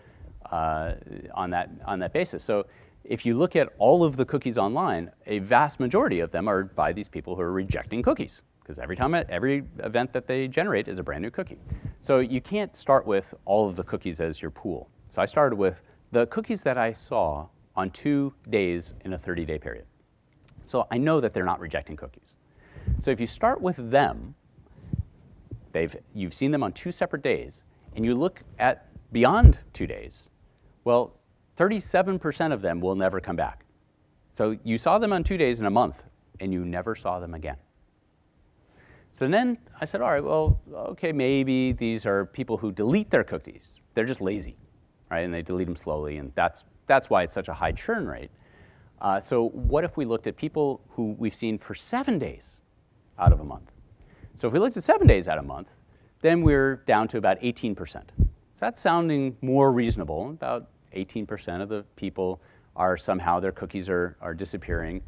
on that basis. So if you look at all of the cookies online, a vast majority of them are by these people who are rejecting cookies, because every event that they generate is a brand new cookie. So you can't start with all of the cookies as your pool. So I started with the cookies that I saw on 2 days in a 30-day period. So I know that they're not rejecting cookies. So if you start with them, you've seen them on 2 separate days, and you look at beyond 2 days, well, 37% of them will never come back. So you saw them on 2 days in a month, and you never saw them again. So then I said, all right, well, okay, maybe these are people who delete their cookies. They're just lazy, right? And they delete them slowly, and that's why it's such a high churn rate. So what if we looked at people who we've seen for 7 days out of a month? So if we looked at 7 days out of a month, then we're down to about 18%. So that's sounding more reasonable. About 18% of the people are somehow, their cookies are disappearing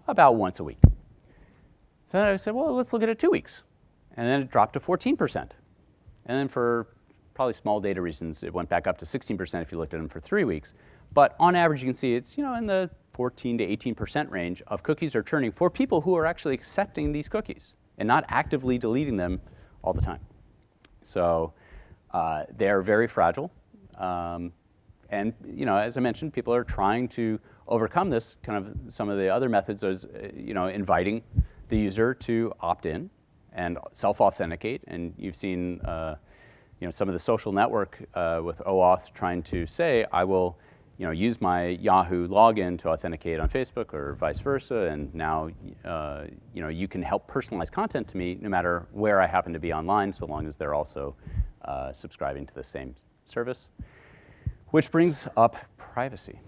about once a week. So then I said, well, let's look at it 2 weeks. And then it dropped to 14%. And then for probably small data reasons, it went back up to 16% if you looked at them for 3 weeks. But on average, you can see it's in the 14 to 18% range of cookies are churning for people who are actually accepting these cookies and not actively deleting them all the time. So they are very fragile. And as I mentioned, people are trying to overcome this. Kind of some of the other methods is inviting the user to opt in and self-authenticate. And you've seen some of the social network with OAuth trying to say, I will use my Yahoo login to authenticate on Facebook or vice versa, and now you can help personalize content to me no matter where I happen to be online, so long as they're also subscribing to the same service. Which brings up privacy.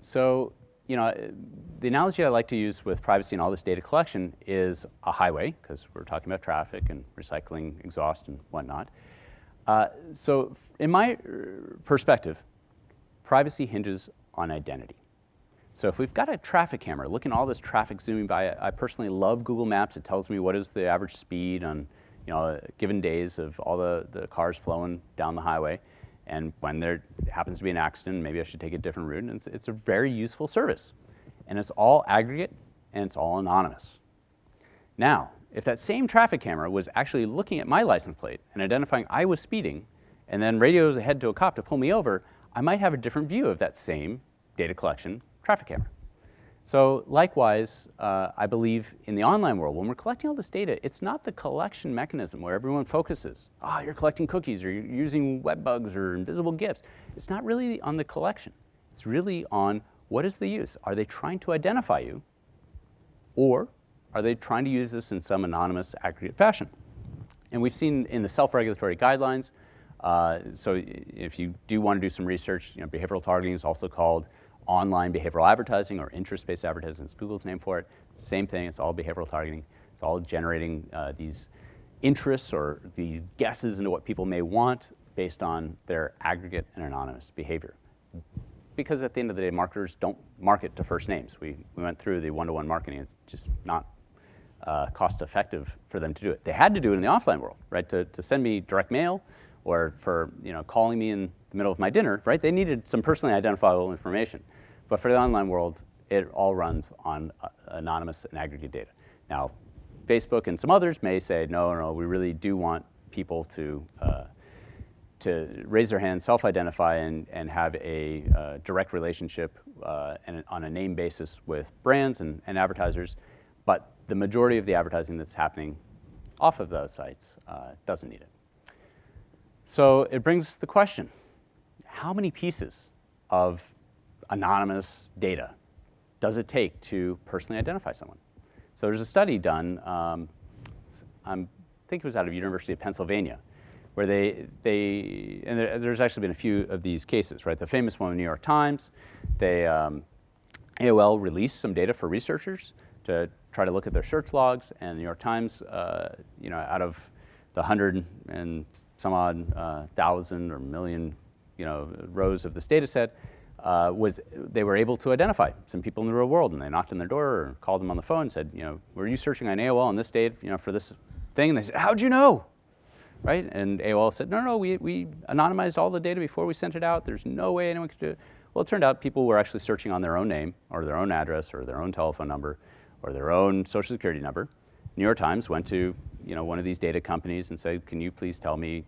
So the analogy I like to use with privacy and all this data collection is a highway, because we're talking about traffic and recycling exhaust and whatnot. So in my perspective, privacy hinges on identity. So if we've got a traffic camera looking at all this traffic zooming by, I personally love Google Maps. It tells me what is the average speed on given days of all the cars flowing down the highway. And when there happens to be an accident, maybe I should take a different route. And it's a very useful service. And it's all aggregate, and it's all anonymous. Now, if that same traffic camera was actually looking at my license plate and identifying I was speeding, and then radios ahead to a cop to pull me over, I might have a different view of that same data collection traffic camera. So likewise, I believe in the online world, when we're collecting all this data, it's not the collection mechanism where everyone focuses. You're collecting cookies, or you're using web bugs or invisible GIFs. It's not really on the collection. It's really on what is the use. Are they trying to identify you, or are they trying to use this in some anonymous aggregate fashion? And we've seen in the self-regulatory guidelines, so if you do want to do some research, behavioral targeting is also called online behavioral advertising, or interest-based advertising is Google's name for it. Same thing, it's all behavioral targeting. It's all generating these interests or these guesses into what people may want based on their aggregate and anonymous behavior. Because at the end of the day, marketers don't market to first names. We went through the one-to-one marketing. It's just not cost-effective for them to do it. They had to do it in the offline world, right? To send me direct mail, or for calling me in the middle of my dinner, right? They needed some personally identifiable information. But for the online world, it all runs on anonymous and aggregate data. Now, Facebook and some others may say, no, we really do want people to raise their hand, self-identify, and have a direct relationship and on a name basis with brands and advertisers. But the majority of the advertising that's happening off of those sites doesn't need it. So it brings the question, how many pieces of anonymous data does it take to personally identify someone? So there's a study done, I think it was out of University of Pennsylvania, where there's actually been a few of these cases, right? The famous one in the New York Times, AOL released some data for researchers to try to look at their search logs, and the New York Times, out of the 100 and some odd thousand or million, rows of this data set, they were able to identify some people in the real world, and they knocked on their door or called them on the phone and said, were you searching on AOL on this date, for this thing. And they said, how'd you know? Right? And AOL said, no, we anonymized all the data before we sent it out. There's no way anyone could do it. Well, it turned out people were actually searching on their own name or their own address or their own telephone number or their own social security number. New York Times went to one of these data companies and said, can you please tell me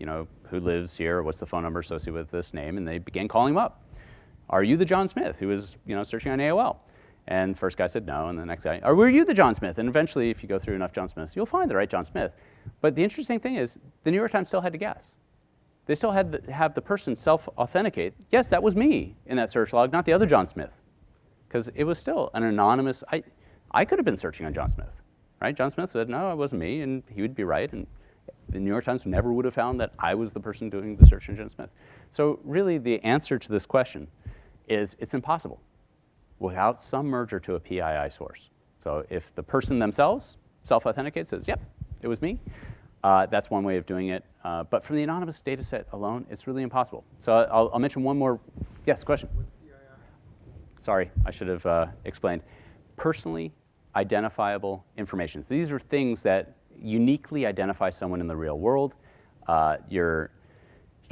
who lives here, what's the phone number associated with this name? And they began calling him up. Are you the John Smith who was searching on AOL? And the first guy said no, and the next guy, were you the John Smith? And eventually, if you go through enough John Smiths, you'll find the right John Smith. But the interesting thing is, the New York Times still had to guess. They still had to have the person self-authenticate. Yes, that was me in that search log, not the other John Smith. Because it was still an anonymous, I could have been searching on John Smith, right? John Smith said, no, it wasn't me, and he would be right. And the New York Times never would have found that I was the person doing the search on John Smith. So really, the answer to this question is it's impossible without some merger to a PII source. So if the person themselves self-authenticates, says, yep, it was me, that's one way of doing it. But from the anonymous data set alone, it's really impossible. So I'll mention one more. Yes, question? Sorry, I should have explained. Personally identifiable information. So these are things that uniquely identify someone in the real world. Your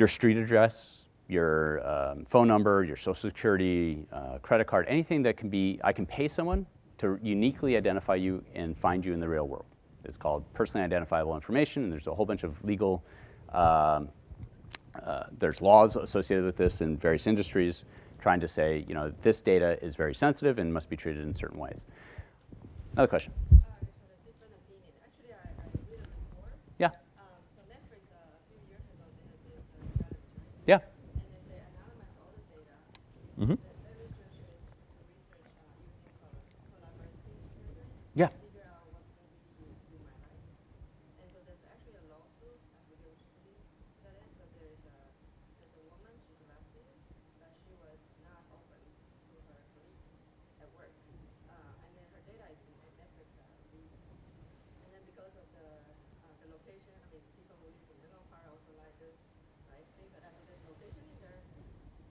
street address, your phone number, your social security, credit card, anything that I can pay someone to uniquely identify you and find you in the real world. It's called personally identifiable information, and there's a whole bunch of legal, there's laws associated with this in various industries trying to say, this data is very sensitive and must be treated in certain ways. Another question? Yeah. So Netflix, a few years ago, they had this strategy, right? Yeah. And then they anonymized all the data. Mm-hmm. The research is to research using collaborative Yeah. figure out what movie you might like. And so there's actually a lawsuit, I forget which city that is. So there's a woman, she's a lesbian, but she was not open to her colleagues at work. And then her data is in Netflix release. And then because of the location, I mean, people who live in Menlo Park also like this, right? Things like that. So there's location in there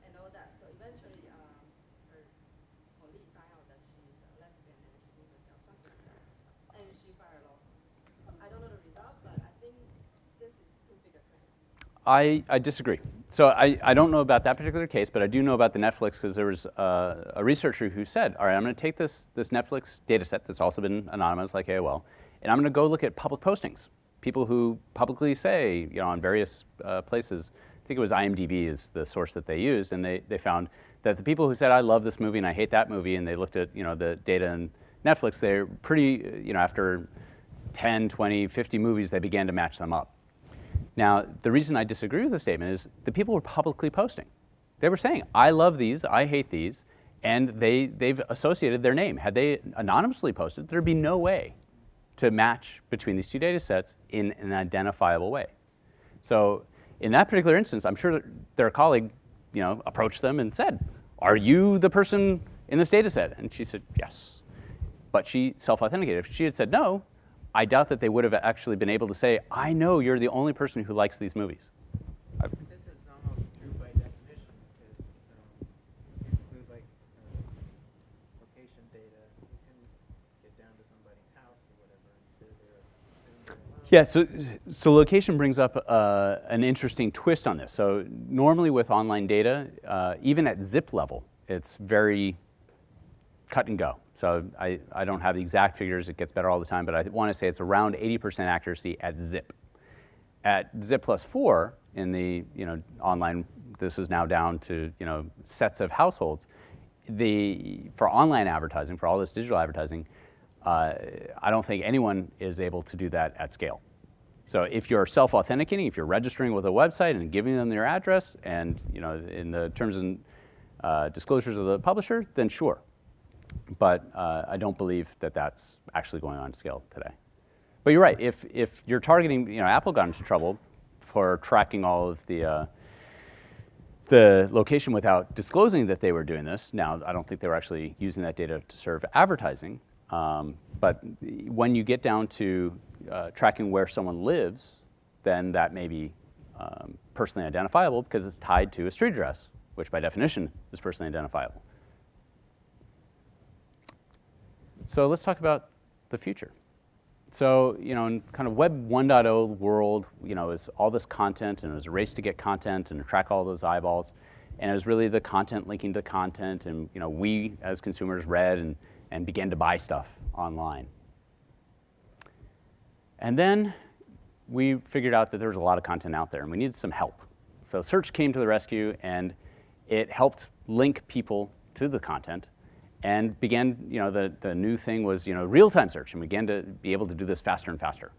and all that. So eventually, her colleague found out that she's a lesbian and she needs a job, something like that. And she fired a lawsuit. I don't know the result, but I think this is too big a claim. I disagree. So I don't know about that particular case, but I do know about the Netflix because there was a researcher who said, all right, I'm going to take this Netflix data set that's also been anonymous like AOL, and I'm going to go look at public postings. People who publicly say, on various places, I think it was IMDb is the source that they used, and they found that the people who said, I love this movie and I hate that movie, and they looked at, the data in Netflix, they're pretty, after 10, 20, 50 movies, they began to match them up. Now, the reason I disagree with the statement is the people were publicly posting. They were saying, I love these, I hate these, and they've associated their name. Had they anonymously posted, there'd be no way to match between these two data sets in an identifiable way. So in that particular instance, I'm sure their colleague approached them and said, are you the person in this data set? And she said, yes. But she self-authenticated. If she had said no, I doubt that they would have actually been able to say, I know you're the only person who likes these movies. This is almost true by definition because if you include location data, you can get down to somebody's house or whatever. Yeah, so location brings up an interesting twist on this. So normally with online data, even at zip level, it's very cut and go. So I don't have the exact figures, it gets better all the time, but I want to say it's around 80% accuracy at zip. At zip plus 4 in the online, this is now down to sets of households. For online advertising, for all this digital advertising, I don't think anyone is able to do that at scale. So if you're self-authenticating, if you're registering with a website and giving them your address and in the terms and disclosures of the publisher, then sure. But I don't believe that that's actually going on scale today. But you're right. If you're targeting, Apple got into trouble for tracking all of the location without disclosing that they were doing this. Now, I don't think they were actually using that data to serve advertising. But when you get down to tracking where someone lives, then that may be personally identifiable because it's tied to a street address, which by definition is personally identifiable. So let's talk about the future. So, you know, in kind of Web 1.0 world, you know, is all this content, and it was a race to get content and to track all those eyeballs. And it was really the content linking to content, and, you know, we as consumers read and began to buy stuff online. And then we figured out that there was a lot of content out there, and we needed some help. So search came to the rescue, and it helped link people to the content, and began, you know, the new thing was, you know, real-time search, and we began to be able to do this faster and faster.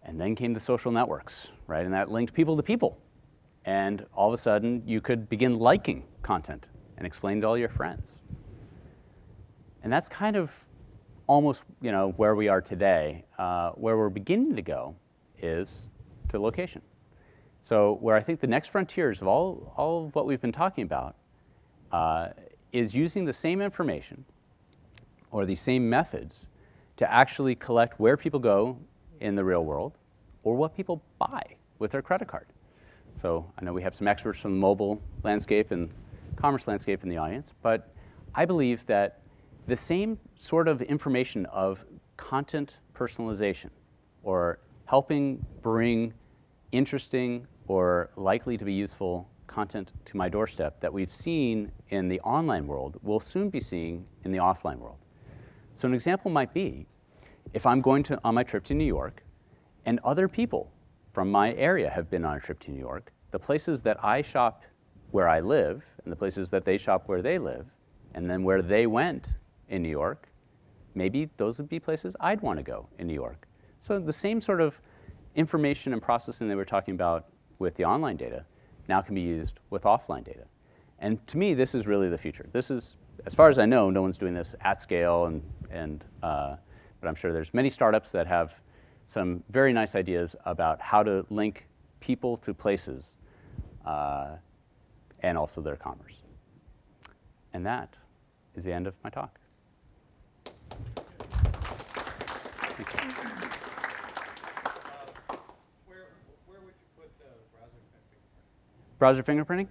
And then came the social networks, right? And that linked people to people. And all of a sudden, you could begin liking content and explain to all your friends. And that's kind of almost, you know, where we are today. Where we're beginning to go is to location. So where I think the next frontiers of all of what we've been talking about is using the same information or the same methods to actually collect where people go in the real world or what people buy with their credit card. So I know we have some experts from the mobile landscape and commerce landscape in the audience, but I believe that the same sort of information of content personalization or helping bring interesting or likely to be useful content to my doorstep that we've seen in the online world, we'll soon be seeing in the offline world. So an example might be, if I'm going on my trip to New York, and other people from my area have been on a trip to New York, the places that I shop where I live, and the places that they shop where they live, and then where they went in New York, maybe those would be places I'd want to go in New York. So the same sort of information and processing that we're talking about with the online data now can be used with offline data. And to me, this is really the future. This is, as far as I know, no one's doing this at scale, but I'm sure there's many startups that have some very nice ideas about how to link people to places and also their commerce. And that is the end of my talk. Thank you. Where would you put the browser fingerprinting? Browser fingerprinting?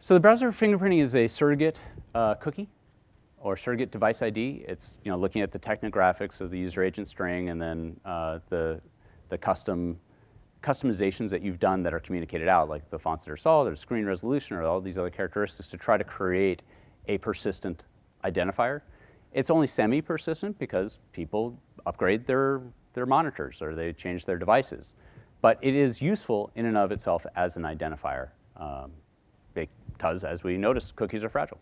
So the browser fingerprinting is a surrogate cookie or surrogate device ID. It's, you know, looking at the technographics of the user agent string and then the customizations that you've done that are communicated out, like the fonts that are installed or screen resolution or all these other characteristics to try to create a persistent identifier. It's only semi-persistent because people upgrade their monitors or they change their devices. But it is useful in and of itself as an identifier because, as we noticed, cookies are fragile.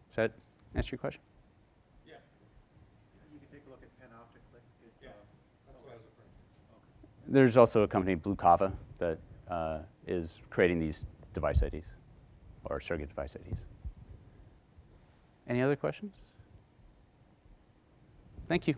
Does that answer your question? Yeah. You can take a look at Panoptically. It's, Yeah. That's what I was referring to. There's also a company, Blue Kava, that is creating these device IDs or surrogate device IDs. Any other questions? Thank you.